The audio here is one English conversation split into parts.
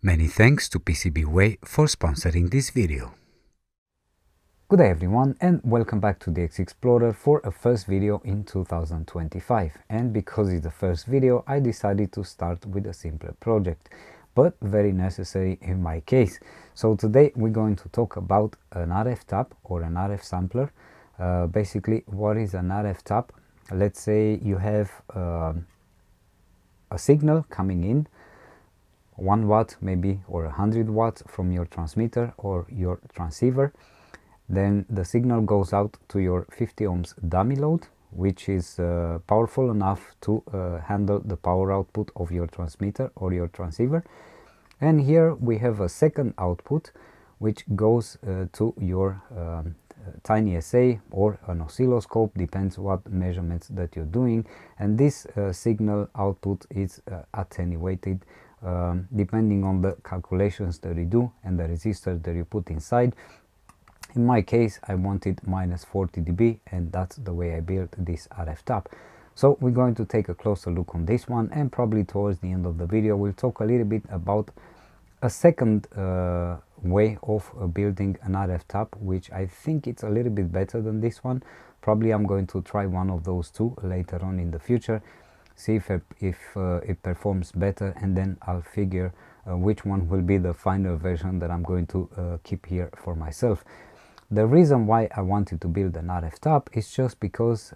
Many thanks to PCB Way for sponsoring this video. Good day everyone, and welcome back to DX Explorer for a first video in 2025. And because it's the first video, I decided to start with a simpler project, but very necessary in my case. So today we're going to talk about an RF tap or an RF sampler. Basically, what is an RF tap? Let's say you have a signal coming in, 1 watt maybe, or 100 watts from your transmitter or your transceiver. Then the signal goes out to your 50 ohms dummy load, which is powerful enough to handle the power output of your transmitter or your transceiver. And here we have a second output which goes to your tiny SA or an oscilloscope, depends what measurements that you're doing. And this signal output is attenuated depending on the calculations that you do and the resistor that you put inside. In my case, I wanted minus 40 dB, and that's the way I built this RF tap. So we're going to take a closer look on this one, and probably towards the end of the video we'll talk a little bit about a second way of building an RF tap, which I think it's a little bit better than this one. Probably I'm going to try one of those two later on in the future, see if it performs better, and then I'll figure which one will be the final version that I'm going to keep here for myself. The reason why I wanted to build an RF tap is just because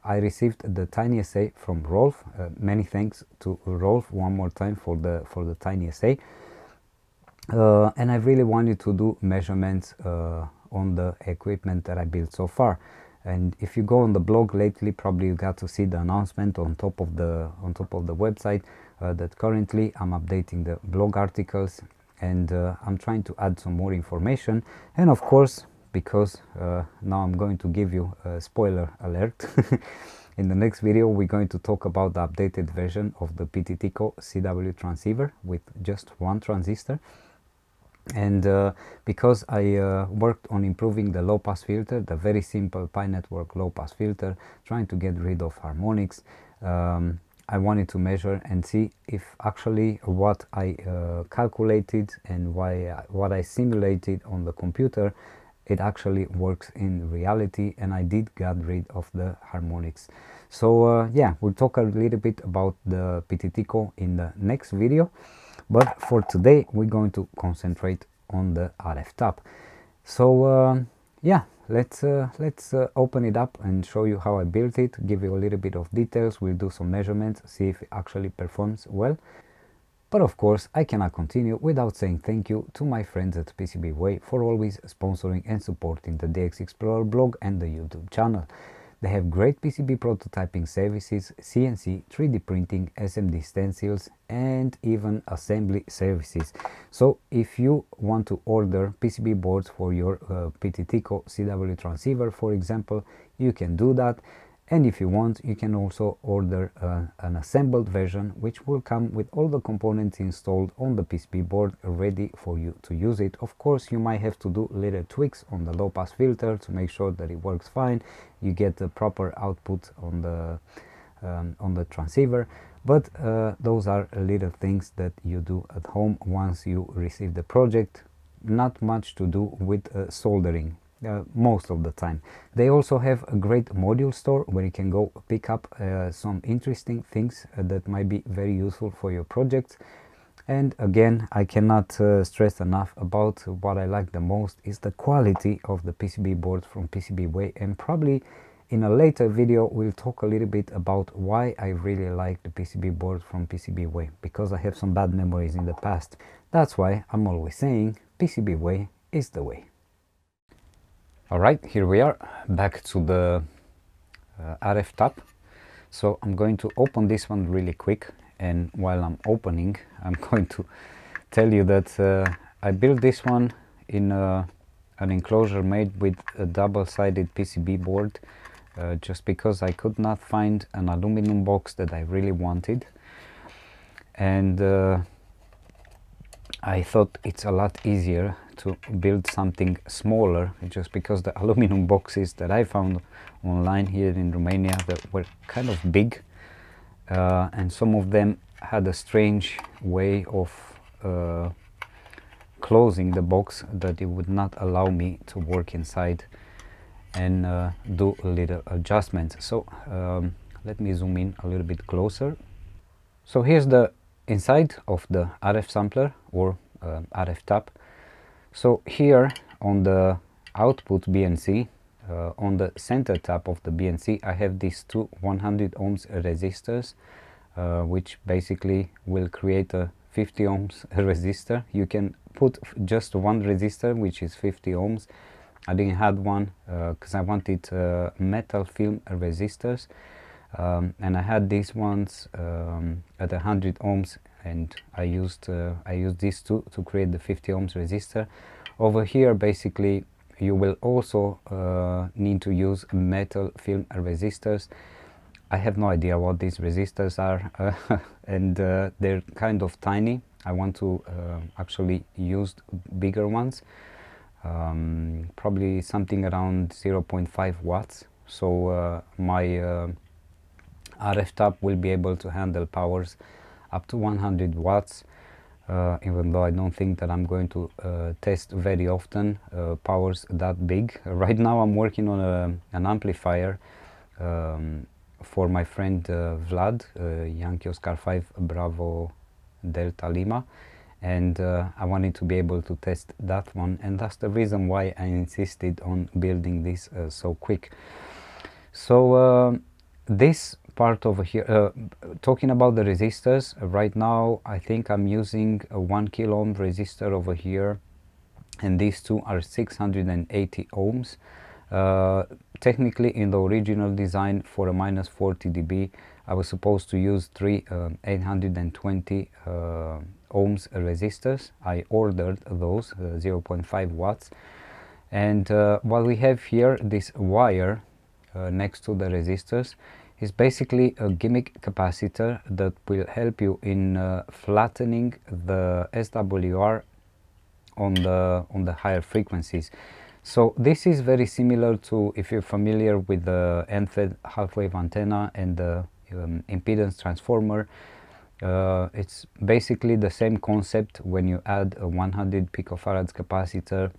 I received the tiny SA from Rolf. Many thanks to Rolf one more time for the tiny SA. And I really wanted to do measurements on the equipment that I built so far. And if you go on the blog lately, probably you got to see the announcement on top of the website that currently I'm updating the blog articles, and I'm trying to add some more information. And of course, because now I'm going to give you a spoiler alert, in the next video we're going to talk about the updated version of the PTTCO CW transceiver with just one transistor. And because I worked on improving the low pass filter, the very simple Pi network low pass filter, trying to get rid of harmonics, I wanted to measure and see if actually what I calculated and what I simulated on the computer, it actually works in reality, and I did get rid of the harmonics. So yeah, we'll talk a little bit about the PTTCO in the next video. But for today, we're going to concentrate on the RF tap. So yeah, let's open it up and show you how I built it, give you a little bit of details. We'll do some measurements, see if it actually performs well. But of course, I cannot continue without saying thank you to my friends at PCB Way for always sponsoring and supporting the DX Explorer blog and the YouTube channel. They have great PCB prototyping services, CNC, 3D printing, SMD stencils, and even assembly services. So if you want to order PCB boards for your PTTCO CW transceiver, for example, you can do that. And if you want, you can also order an assembled version, which will come with all the components installed on the PCB board ready for you to use it. Of course, you might have to do little tweaks on the low pass filter to make sure that it works fine. You get the proper output on the transceiver, but those are little things that you do at home once you receive the project. Not much to do with soldering. Most of the time. They also have a great module store where you can go pick up some interesting things that might be very useful for your projects. And again, I cannot stress enough about what I like the most is the quality of the PCB boards from PCB Way. And probably in a later video we'll talk a little bit about why I really like the PCB board from PCB Way, because I have some bad memories in the past. That's why I'm always saying PCB Way is the way. Alright, here we are, back to the RF tap. So I'm going to open this one really quick, and while I'm opening, I'm going to tell you that I built this one in an enclosure made with a double-sided PCB board, just because I could not find an aluminum box that I really wanted. And I thought it's a lot easier to build something smaller, just because the aluminum boxes that I found online here in Romania that were kind of big, and some of them had a strange way of closing the box that it would not allow me to work inside and do a little adjustments. So let me zoom in a little bit closer. So here's the inside of the RF sampler or RF tap. So here on the output BNC, on the center tap of the BNC, I have these two 100 ohms resistors, which basically will create a 50 ohms resistor. You can put just one resistor, which is 50 ohms. I didn't have one because I wanted metal film resistors, and I had these ones at 100 ohms, and I used these two to create the 50 ohms resistor. Over here, basically, you will also need to use metal film resistors. I have no idea what these resistors are, and they're kind of tiny. I want to actually use bigger ones, probably something around 0.5 watts. So my RF tap will be able to handle powers up to 100 watts. Even though I don't think that I'm going to test very often powers that big. Right now I'm working on an amplifier for my friend Vlad, Yankee Oscar 5 Bravo Delta Lima, and I wanted to be able to test that one, and that's the reason why I insisted on building this so quick. So this part over here, talking about the resistors, right now I think I'm using a 1 kilo ohm resistor over here, and these two are 680 ohms. Technically, in the original design for a minus 40 dB, I was supposed to use three 820 ohms resistors. I ordered those 0.5 watts, and what we have here, this wire next to the resistors, is basically a gimmick capacitor that will help you in flattening the SWR on the higher frequencies. So this is very similar to, if you're familiar with the end-fed half-wave antenna and the impedance transformer. It's basically the same concept when you add a 100 picofarads capacitor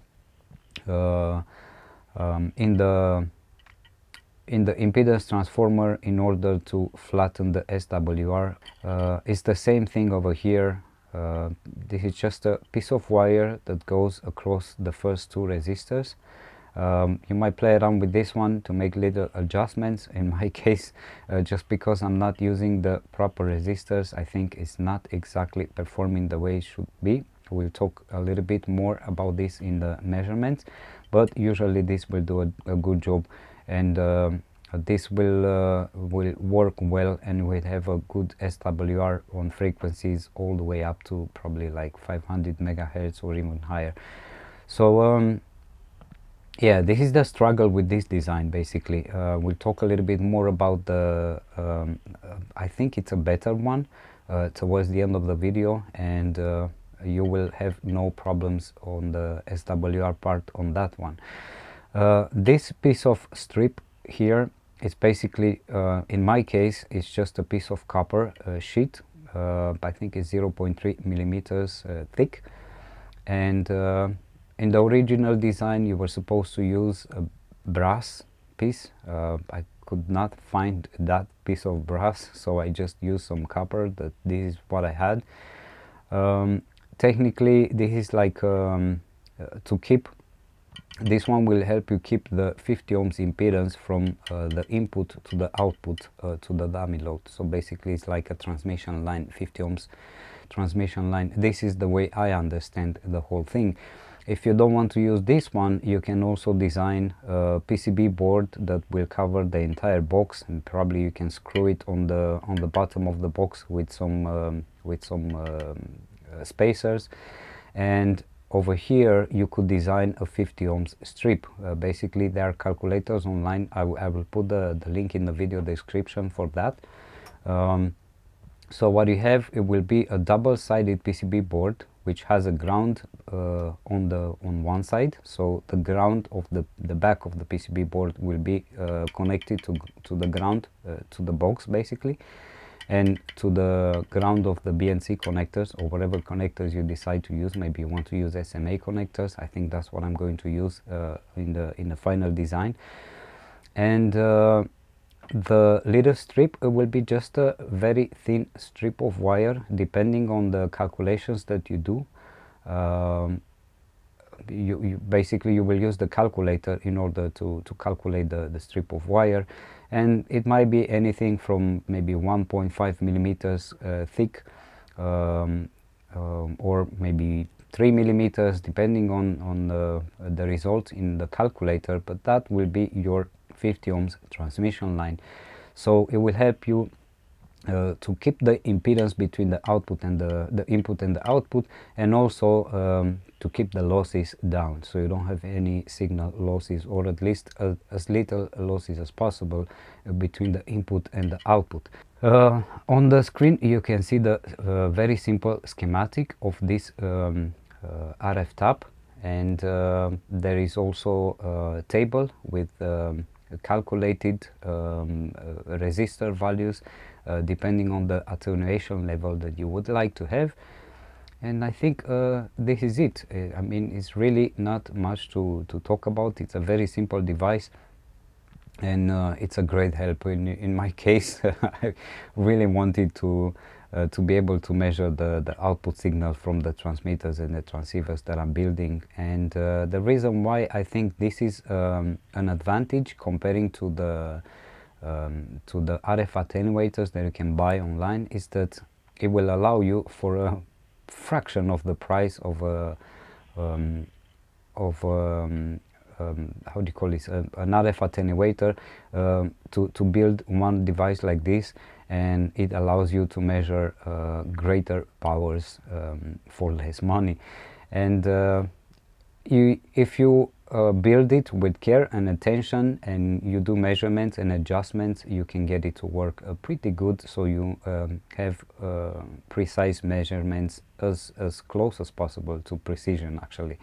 in the impedance transformer in order to flatten the SWR. It's the same thing over here. This is just a piece of wire that goes across the first two resistors. You might play around with this one to make little adjustments. In my case, just because I'm not using the proper resistors, I think it's not exactly performing the way it should be. We'll talk a little bit more about this in the measurements, but usually this will do a good job, and this will work well, and we'll have a good SWR on frequencies all the way up to probably like 500 megahertz or even higher. So yeah, this is the struggle with this design. Basically, we'll talk a little bit more about the I think it's a better one towards the end of the video, and you will have no problems on the SWR part on that one. This piece of strip here is basically, in my case, it's just a piece of copper sheet. I think it's 0.3 millimeters thick, and in the original design you were supposed to use a brass piece. I could not find that piece of brass, so I just used some copper. This is what I had. Technically, this is like to keep. This one will help you keep the 50 ohms impedance from the input to the output to the dummy load. So basically it's like a transmission line, 50 ohms transmission line. This is the way I understand the whole thing. If you don't want to use this one, you can also design a PCB board that will cover the entire box, and probably you can screw it on the bottom of the box with some spacers, and over here you could design a 50 ohms strip. Basically there are calculators online. I will put the link in the video description for that. So what you have, it will be a double-sided PCB board which has a ground on one side. So the ground of the back of the PCB board will be connected to the ground, to the box basically, and to the ground of the BNC connectors, or whatever connectors you decide to use. Maybe you want to use SMA connectors. I think that's what I'm going to use in the final design. And the little strip will be just a very thin strip of wire, depending on the calculations that you do. Basically you will use the calculator in order to calculate the strip of wire, and it might be anything from maybe 1.5 millimeters thick, or maybe 3 millimeters, depending on the result in the calculator, but that will be your 50 ohms transmission line. So it will help you to keep the impedance between the output and the input and the output, and also to keep the losses down, so you don't have any signal losses, or at least as little losses as possible between the input and the output. On the screen you can see the very simple schematic of this RF tap, and there is also a table with calculated resistor values depending on the attenuation level that you would like to have. And I think this is it. I mean, it's really not much to talk about. It's a very simple device, and it's a great help. In my case, I really wanted to be able to measure the output signal from the transmitters and the transceivers that I'm building. And the reason why I think this is an advantage comparing to the RF attenuators that you can buy online is that it will allow you, for a fraction of the price of a how do you call this, an RF attenuator, to build one device like this, and it allows you to measure greater powers for less money. And if you build it with care and attention, and you do measurements and adjustments, you can get it to work pretty good, so you have precise measurements, as close as possible to precision, actually.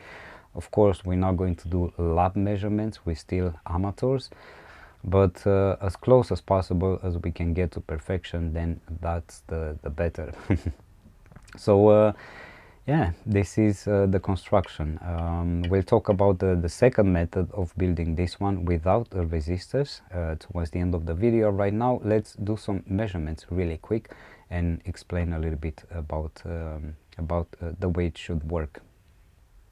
Of course, we're not going to do lab measurements, we're still amateurs, but as close as possible as we can get to perfection, then that's the better. So yeah, this is the construction. We'll talk about the second method of building this one without resistors towards the end of the video. Right now, let's do some measurements really quick and explain a little bit about the way it should work.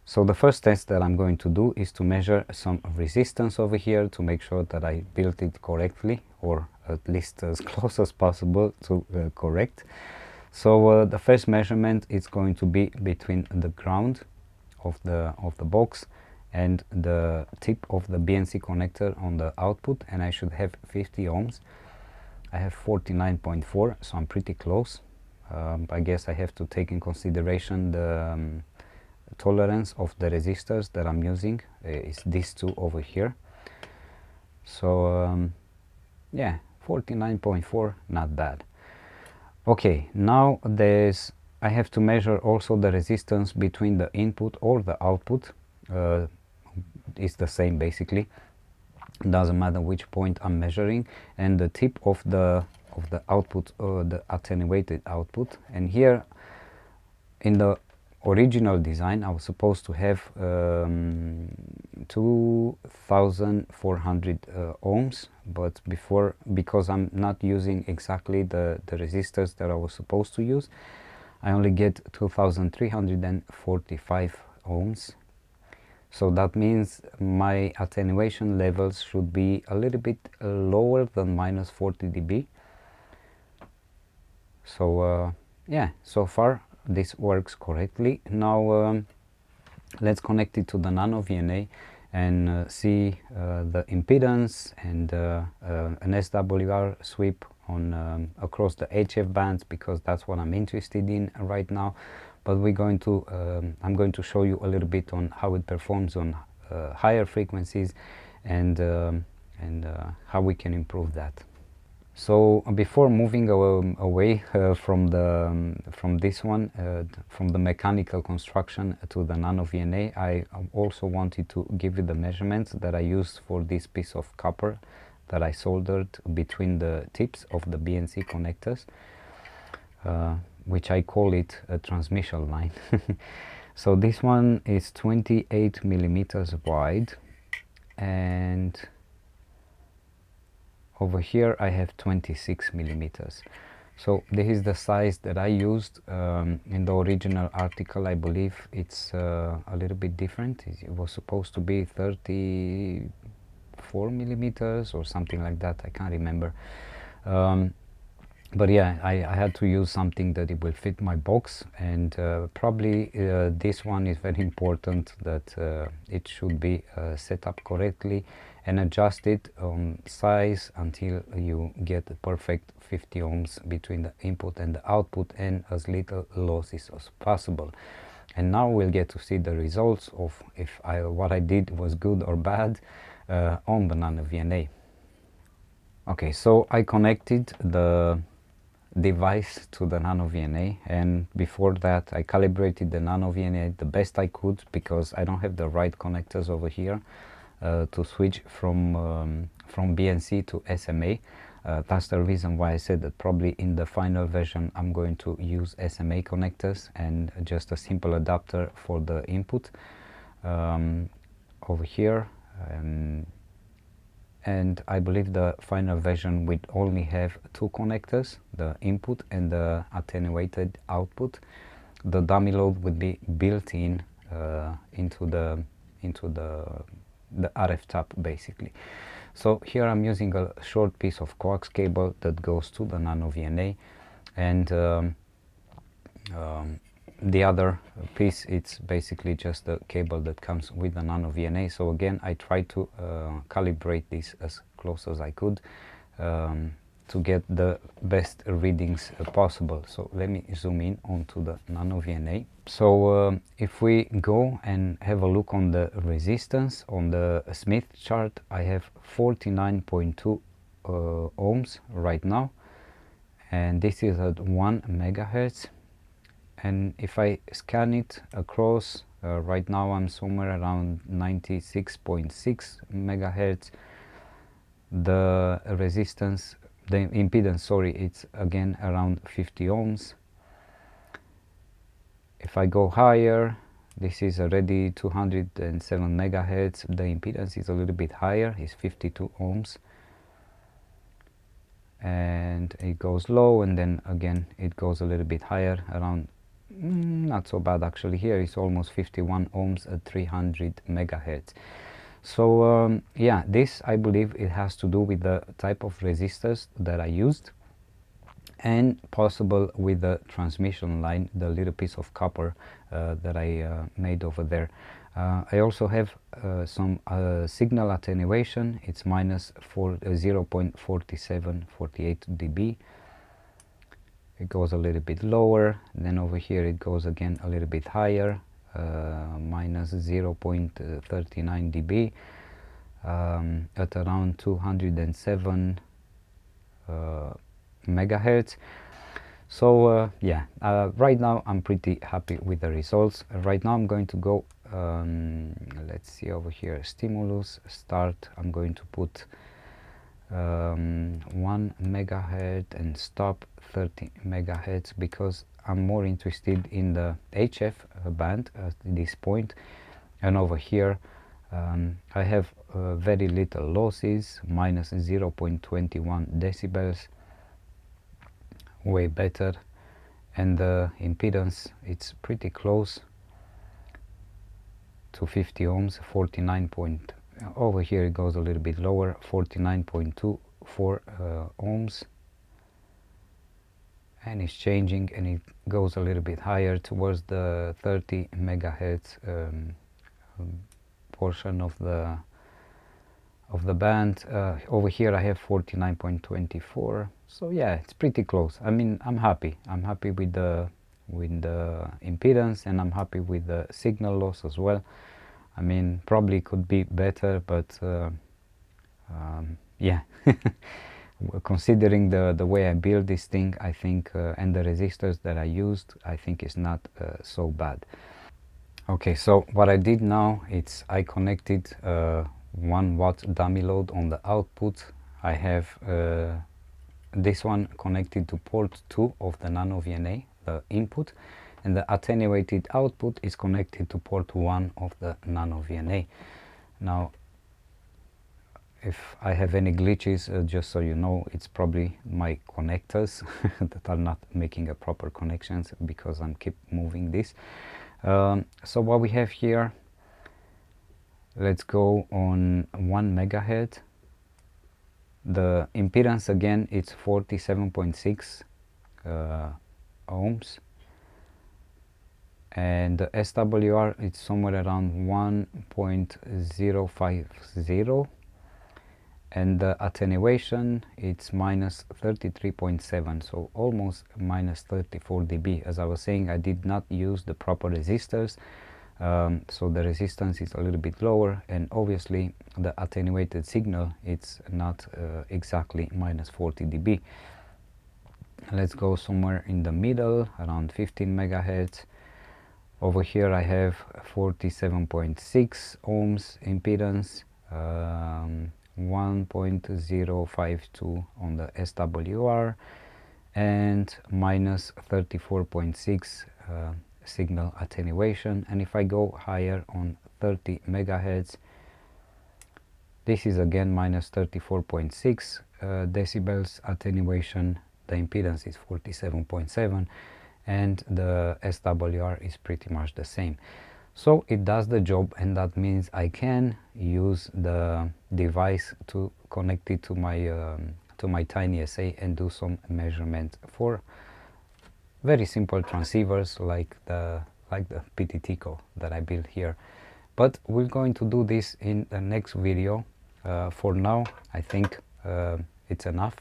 So the first test that I'm going to do is to measure some resistance over here to make sure that I built it correctly, or at least as close as possible to correct. So the first measurement is going to be between the ground of the box and the tip of the BNC connector on the output, and I should have 50 ohms. I have 49.4, so I'm pretty close. I guess I have to take in consideration the tolerance of the resistors that I'm using. Is these two over here. So yeah, 49.4, not bad. Okay, now I have to measure also the resistance between the input or the output. It's the same basically, doesn't matter which point I'm measuring, and the tip of the output, or the attenuated output. And here in the original design I was supposed to have 2400 ohms, but because I'm not using exactly the resistors that I was supposed to use, I only get 2345 ohms. So that means my attenuation levels should be a little bit lower than minus 40 dB. So yeah, so far this works correctly. Now let's connect it to the NanoVNA and see the impedance and an SWR sweep on across the HF bands, because that's what I'm interested in right now. But we're going to I'm going to show you a little bit on how it performs on higher frequencies, and how we can improve that. So before moving away from this one, from the mechanical construction to the NanoVNA, I also wanted to give you the measurements that I used for this piece of copper that I soldered between the tips of the BNC connectors. which I call it a transmission line. So this one is 28 millimeters wide, and over here I have 26 millimeters. So this is the size that I used in the original article. I believe it's a little bit different. It was supposed to be 34 millimeters or something like that. I can't remember. But yeah, I had to use something that it will fit my box, and probably this one is very important, that it should be set up correctly and adjusted on size until you get the perfect 50 ohms between the input and the output, and as little losses as possible. And now we'll get to see the results of if what I did was good or bad on the NanoVNA. Okay, so I connected the device to the NanoVNA, and before that I calibrated the NanoVNA the best I could, because I don't have the right connectors over here to switch from BNC to SMA. That's the reason why I said that probably in the final version I'm going to use SMA connectors and just a simple adapter for the input over here. And I believe the final version would only have two connectors, the input and the attenuated output. The dummy load would be built in into the RF tap, basically. So here I'm using a short piece of coax cable that goes to the NanoVNA, and the other piece, it's basically just the cable that comes with the NanoVNA. So again, I tried to calibrate this as close as I could to get the best readings possible. So let me zoom in onto the NanoVNA. So if we go and have a look on the resistance on the Smith chart, I have 49.2 ohms right now, and this is at 1 megahertz. And if I scan it across, right now I'm somewhere around 96.6 megahertz. The resistance, the impedance, sorry, it's again around 50 ohms. If I go higher, this is already 207 megahertz. The impedance is a little bit higher, it's 52 ohms. And it goes low, and then again it goes a little bit higher, around not so bad actually. Here it's almost 51 ohms at 300 megahertz. So yeah, this I believe it has to do with the type of resistors that I used, and possible with the transmission line, the little piece of copper that I made over there. I also have some signal attenuation. It's minus 0.4748 dB. It goes a little bit lower, then over here it goes again a little bit higher, minus 0.39 dB at around 207 megahertz. So yeah, right now I'm pretty happy with the results. Right now I'm going to go, let's see over here, stimulus, start. I'm going to put 1 megahertz and stop 30 megahertz, because I'm more interested in the HF band at this point. And over here I have very little losses, minus 0.21 decibels, way better. And the impedance, it's pretty close to 50 ohms, 49 point. Over here it goes a little bit lower, 49.24 ohms, and it's changing, and it goes a little bit higher towards the 30 megahertz portion of the band. Over here I have 49.24. So yeah, it's pretty close. I mean, I'm happy with the impedance, and I'm happy with the signal loss as well. I mean, probably could be better, but yeah, considering the way I build this thing, I think, and the resistors that I used, I think it's not so bad. Okay, so what I did now, it's I connected 1 watt dummy load on the output. I have this one connected to port 2 of the NanoVNA, the input, and the attenuated output is connected to port 1 of the NanoVNA. Now, if I have any glitches, just so you know, it's probably my connectors that are not making a proper connections because I'm keep moving this. So what we have here, let's go on 1 megahertz. The impedance again, it's 47.6 ohms, and the SWR it's somewhere around 1.050, and the attenuation it's minus 33.7, so almost minus 34 dB. As I was saying, I did not use the proper resistors, so the resistance is a little bit lower, and obviously the attenuated signal it's not exactly minus 40 dB. Let's go somewhere in the middle, around 15 megahertz. Over here I have 47.6 ohms impedance, 1.052 on the SWR, and minus 34.6 signal attenuation. And if I go higher on 30 megahertz, this is again minus 34.6 decibels attenuation. The impedance is 47.7, and the SWR is pretty much the same. So it does the job, and that means I can use the device to connect it to my tiny SA and do some measurement for very simple transceivers like the PTTCO that I built here. But we're going to do this in the next video. For now, I think it's enough.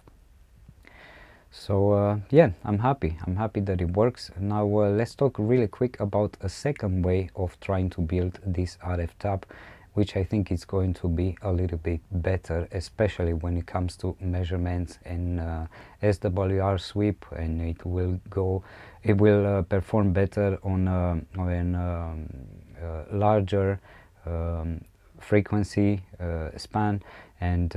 So yeah, I'm happy that it works. Now let's talk really quick about a second way of trying to build this RF tab, which I think is going to be a little bit better, especially when it comes to measurements and SWR sweep, and it will perform better on larger frequency span, and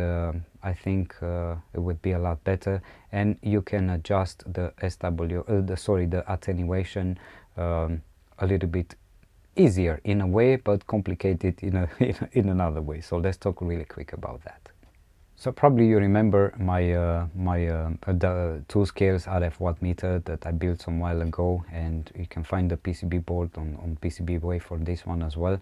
I think it would be a lot better, and you can adjust the the attenuation a little bit easier in a way, but complicated in another way. So let's talk really quick about that. So probably you remember the 2 scales RF watt meter that I built some while ago, and you can find the PCB board on PCB Way for this one as well.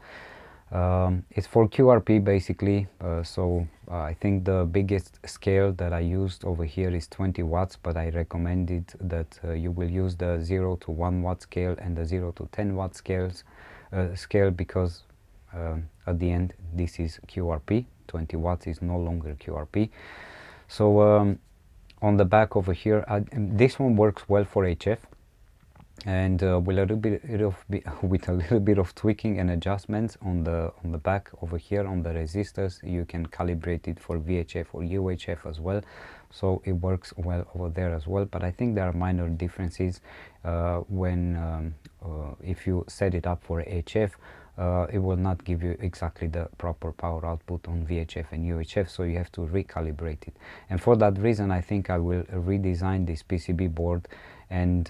It's for QRP basically, so I think the biggest scale that I used over here is 20 watts, but I recommended that you will use the 0 to 1 watt scale and the 0 to 10 watt scale, because at the end this is QRP. 20 watts is no longer QRP. So on the back over here, this one works well for HF, and with a little bit of tweaking and adjustments on the back over here on the resistors, you can calibrate it for VHF or UHF as well. So it works well over there as well. But I think there are minor differences if you set it up for HF. It will not give you exactly the proper power output on VHF and UHF, so you have to recalibrate it. And for that reason, I think I will redesign this PCB board and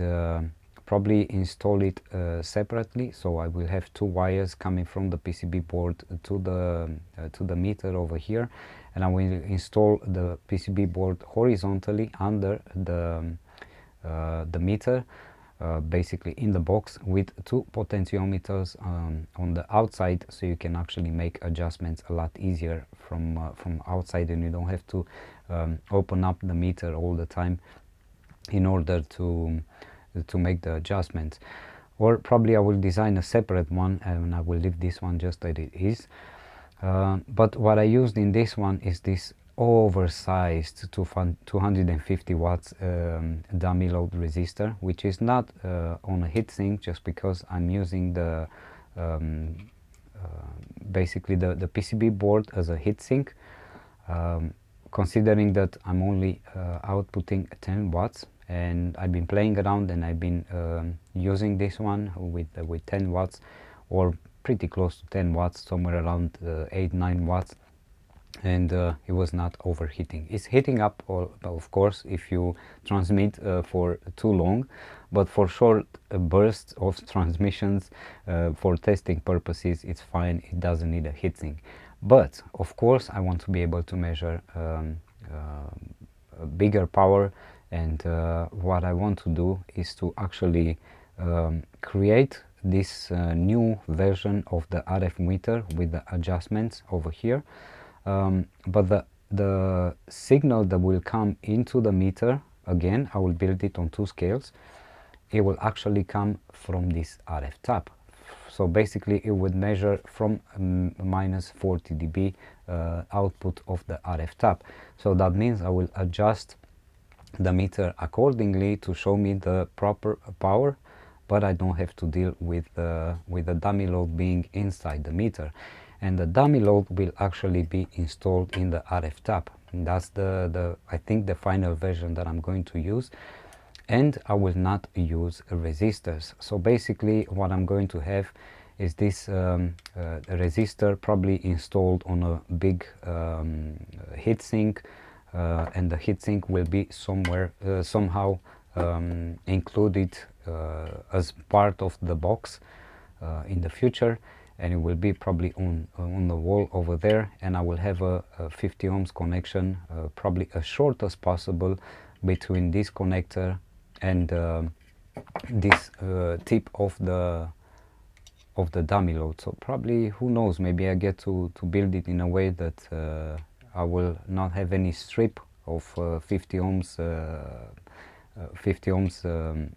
probably install it separately. So I will have 2 wires coming from the PCB board to the meter over here, and I will install the PCB board horizontally under the meter, basically in the box, with 2 potentiometers on the outside, so you can actually make adjustments a lot easier from outside, and you don't have to open up the meter all the time in order to make the adjustments. Or probably I will design a separate one, and I will leave this one just as it is. But what I used in this one is this oversized 250 watts dummy load resistor, which is not on a heatsink, just because I'm using the basically the PCB board as a heatsink, considering that I'm only outputting 10 watts, and I've been playing around, and I've been using this one with 10 watts or pretty close to 10 watts, somewhere around 8-9 watts. and it was not overheating. It's heating up, of course, if you transmit for too long, but for short bursts of transmissions, for testing purposes, it's fine. It doesn't need a heatsink. But of course, I want to be able to measure bigger power, and what I want to do is to actually create this new version of the RF meter with the adjustments over here. But the signal that will come into the meter, again, I will build it on 2 scales. It will actually come from this RF tap. So basically it would measure from minus 40 dB output of the RF tap. So that means I will adjust the meter accordingly to show me the proper power, but I don't have to deal with the dummy load being inside the meter. And the dummy load will actually be installed in the RF tap. And that's I think the final version that I'm going to use. And I will not use resistors. So basically what I'm going to have is this resistor probably installed on a big heatsink, and the heatsink will be somewhere somehow included as part of the box in the future, and it will be probably on the wall over there, and I will have a 50 ohms connection, probably as short as possible, between this connector and this tip of the dummy load. So probably, who knows, maybe I get to build it in a way that I will not have any strip of 50 ohms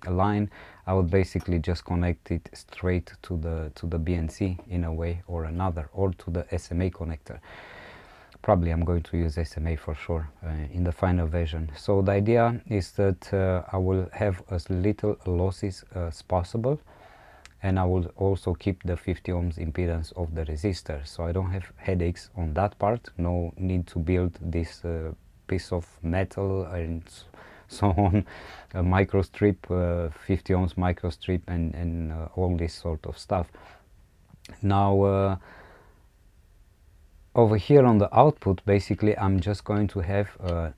line. I would basically just connect it straight to the BNC in a way or another, or to the SMA connector. Probably I'm going to use SMA for sure in the final version. So the idea is that I will have as little losses as possible, and I will also keep the 50 ohms impedance of the resistor, so I don't have headaches on that part. No need to build this piece of metal and so on, a microstrip, 50 ohms microstrip, and all this sort of stuff. Now over here on the output, basically I'm just going to have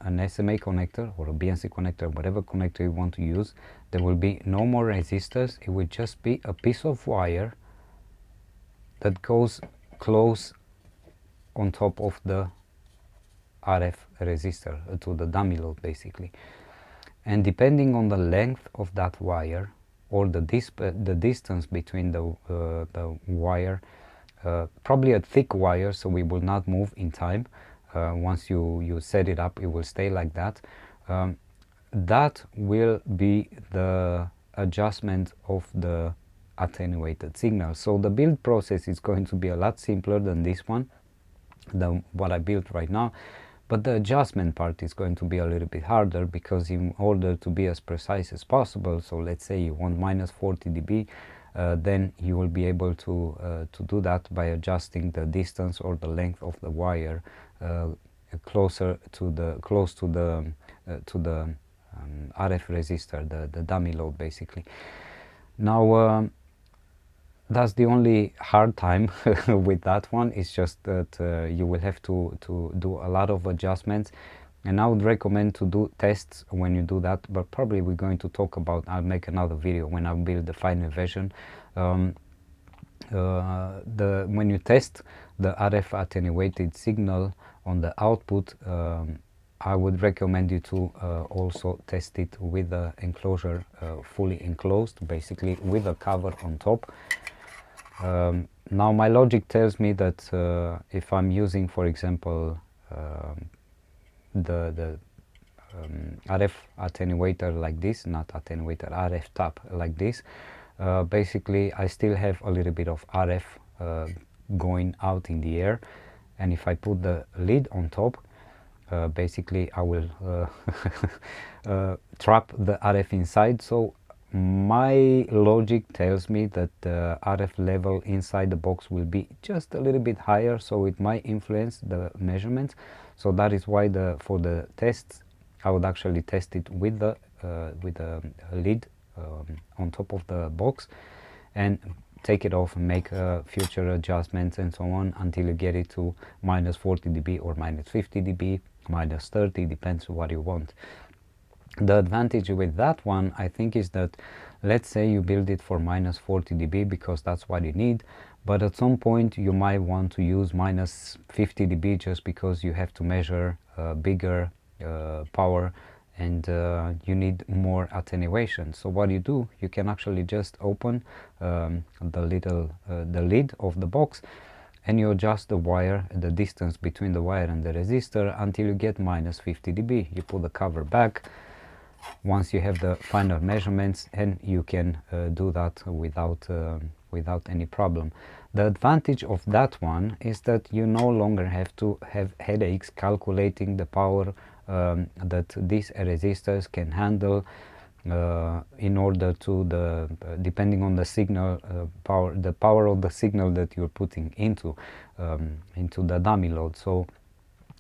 an SMA connector or a BNC connector, whatever connector you want to use. There will be no more resistors. It will just be a piece of wire that goes close on top of the RF resistor to the dummy load basically. And depending on the length of that wire, or the distance between the wire, probably a thick wire, so we will not move in time. Once you set it up, it will stay like that. That will be the adjustment of the attenuated signal. So the build process is going to be a lot simpler than this one, what I built right now. But the adjustment part is going to be a little bit harder, because in order to be as precise as possible, so let's say you want minus 40 dB, then you will be able to do that by adjusting the distance or the length of the wire close to the RF resistor, the dummy load basically. Now that's the only hard time with that one. It's just that you will have to do a lot of adjustments, and I would recommend to do tests when you do that, but probably we're going to talk about, I'll make another video when I build the final version. When you test the RF attenuated signal on the output, I would recommend you to also test it with the enclosure fully enclosed, basically with a cover on top. Now my logic tells me that if I'm using, for example, the RF attenuator like this, not attenuator, RF tap like this, basically I still have a little bit of RF going out in the air, and if I put the lid on top, basically I will trap the RF inside. So my logic tells me that the RF level inside the box will be just a little bit higher, so it might influence the measurements. So that is why for the tests I would actually test it with the lid on top of the box, and take it off and make future adjustments and so on until you get it to minus 40 dB or minus 50 dB, minus 30, depends on what you want. The advantage with that one, I think, is that let's say you build it for minus 40 dB because that's what you need, but at some point you might want to use minus 50 dB just because you have to measure bigger power and you need more attenuation. So what you do, you can actually just open the lid of the box, and you adjust the wire, the distance between the wire and the resistor until you get minus 50 dB. You put the cover back once you have the final measurements, and you can do that without any problem. The advantage of that one is that you no longer have to have headaches calculating the power that these resistors can handle in order to depending on the signal the power of the signal that you're putting into the dummy load. So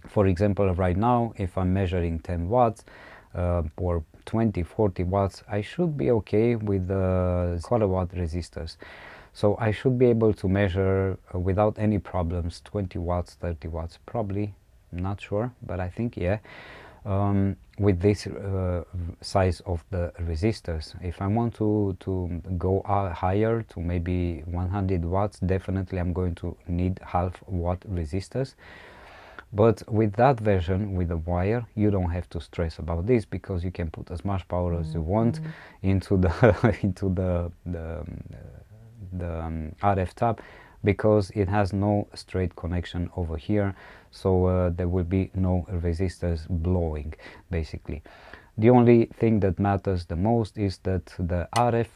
for example, right now if I'm measuring 10 watts or 20-40 watts, I should be okay with the quarter watt resistors. So I should be able to measure without any problems 20 watts, 30 watts, probably, not sure, but I think yeah, with this size of the resistors. If I want to go higher to maybe 100 watts, definitely I'm going to need half watt resistors. But with that version, with the wire, you don't have to stress about this because you can put as much power as you want into the RF tab, because it has no straight connection over here, so there will be no resistors blowing basically. The only thing that matters the most is that the RF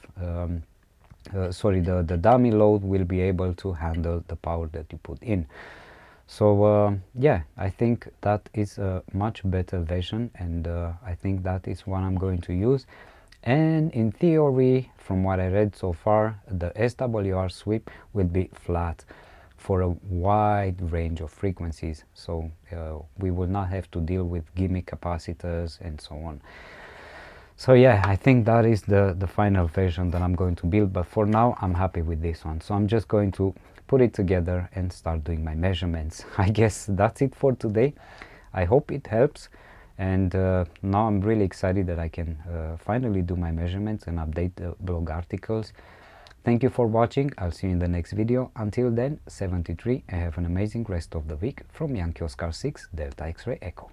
the dummy load will be able to handle the power that you put in. So yeah, I think that is a much better version, and I think that is what I'm going to use. And in theory, from what I read so far, the SWR sweep will be flat for a wide range of frequencies, so we will not have to deal with gimmick capacitors and so on. So yeah, I think that is the final version that I'm going to build, but for now I'm happy with this one. So I'm just going to put it together and start doing my measurements. I guess that's it for today. I hope it helps, and now I'm really excited that I can finally do my measurements and update the blog articles. Thank you for watching. I'll see you in the next video. Until then, 73, and have an amazing rest of the week from Yankee Oscar 6 Delta X-Ray Echo.